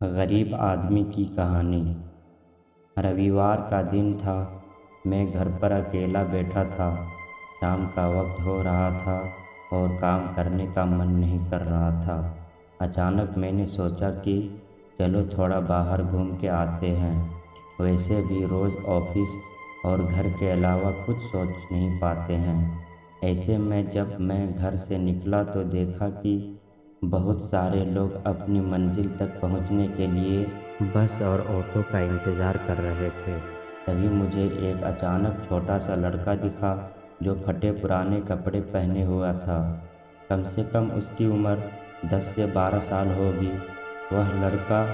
गरीब आदमी की कहानी। रविवार का दिन था। मैं घर पर अकेला बैठा था। शाम का वक्त हो रहा था और काम करने का मन नहीं कर रहा था। अचानक मैंने सोचा कि चलो थोड़ा बाहर घूम के आते हैं। वैसे भी रोज़ ऑफिस और घर के अलावा कुछ सोच नहीं पाते हैं। ऐसे में जब मैं घर से निकला तो देखा कि बहुत सारे लोग अपनी मंजिल तक पहुंचने के लिए बस और ऑटो का इंतज़ार कर रहे थे। तभी मुझे एक अचानक छोटा सा लड़का दिखा जो फटे पुराने कपड़े पहने हुआ था। कम से कम उसकी उम्र 10 से 12 साल होगी। वह लड़का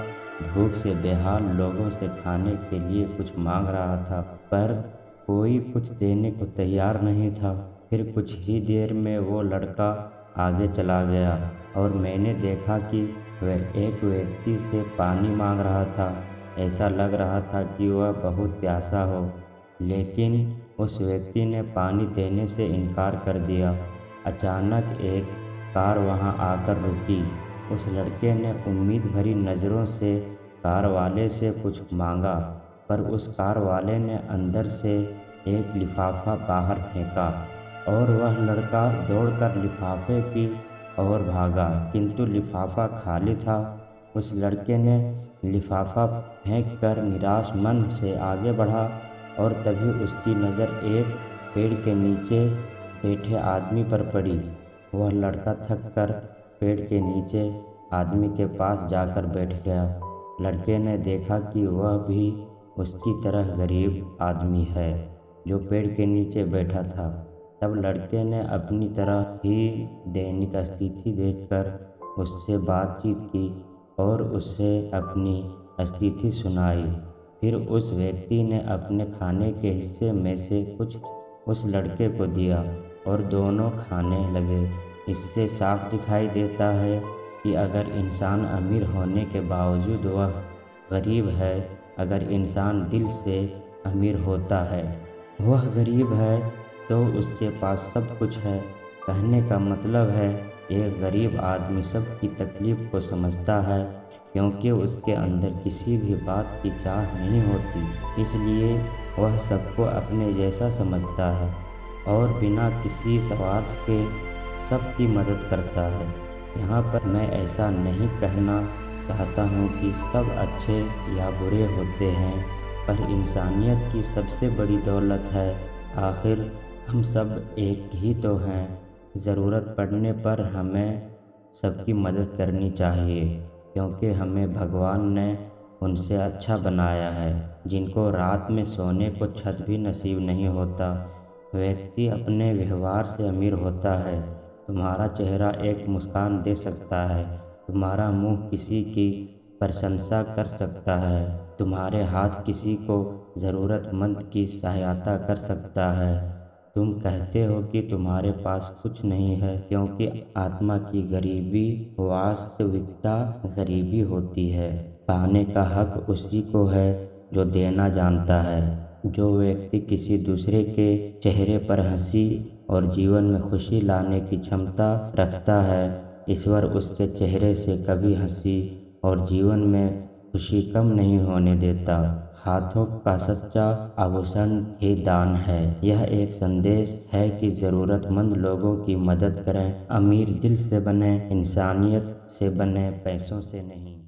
भूख से बेहाल लोगों से खाने के लिए कुछ मांग रहा था, पर कोई कुछ देने को तैयार नहीं था। फिर कुछ ही देर में वो लड़का आगे चला गया और मैंने देखा कि वह एक व्यक्ति से पानी मांग रहा था। ऐसा लग रहा था कि वह बहुत प्यासा हो, लेकिन उस व्यक्ति ने पानी देने से इनकार कर दिया। अचानक एक कार वहां आकर रुकी। उस लड़के ने उम्मीद भरी नज़रों से कार वाले से कुछ मांगा, पर उस कार वाले ने अंदर से एक लिफाफा बाहर फेंका और वह लड़का दौड़कर लिफाफे की और भागा, किंतु लिफाफा खाली था। उस लड़के ने लिफाफा फेंककर निराश मन से आगे बढ़ा और तभी उसकी नज़र एक पेड़ के नीचे बैठे आदमी पर पड़ी। वह लड़का थक कर पेड़ के नीचे आदमी के पास जाकर बैठ गया। लड़के ने देखा कि वह भी उसकी तरह गरीब आदमी है जो पेड़ के नीचे बैठा था। तब लड़के ने अपनी तरह ही दैनिक स्थिति देखकर उससे बातचीत की और उससे अपनी स्थिति सुनाई। फिर उस व्यक्ति ने अपने खाने के हिस्से में से कुछ उस लड़के को दिया और दोनों खाने लगे। इससे साफ दिखाई देता है कि अगर इंसान अमीर होने के बावजूद वह गरीब है, अगर इंसान दिल से अमीर होता है, वह गरीब है तो उसके पास सब कुछ है। कहने का मतलब है एक गरीब आदमी सबकी तकलीफ को समझता है, क्योंकि उसके अंदर किसी भी बात की चाह नहीं होती, इसलिए वह सबको अपने जैसा समझता है और बिना किसी स्वार्थ के सबकी मदद करता है। यहाँ पर मैं ऐसा नहीं कहना चाहता हूँ कि सब अच्छे या बुरे होते हैं, पर इंसानियत की सबसे बड़ी दौलत है। आखिर हम सब एक ही तो हैं। ज़रूरत पड़ने पर हमें सबकी मदद करनी चाहिए, क्योंकि हमें भगवान ने उनसे अच्छा बनाया है जिनको रात में सोने को छत भी नसीब नहीं होता। व्यक्ति अपने व्यवहार से अमीर होता है। तुम्हारा चेहरा एक मुस्कान दे सकता है, तुम्हारा मुंह किसी की प्रशंसा कर सकता है, तुम्हारे हाथ किसी को ज़रूरतमंद की सहायता कर सकता है। तुम कहते हो कि तुम्हारे पास कुछ नहीं है, क्योंकि आत्मा की गरीबी वास्तविकता गरीबी होती है। पाने का हक उसी को है जो देना जानता है। जो व्यक्ति किसी दूसरे के चेहरे पर हंसी और जीवन में खुशी लाने की क्षमता रखता है, ईश्वर उसके चेहरे से कभी हंसी और जीवन में खुशी कम नहीं होने देता। हाथों का सच्चा आभूषण ही दान है। यह एक संदेश है कि ज़रूरतमंद लोगों की मदद करें। अमीर दिल से बने, इंसानियत से बने, पैसों से नहीं।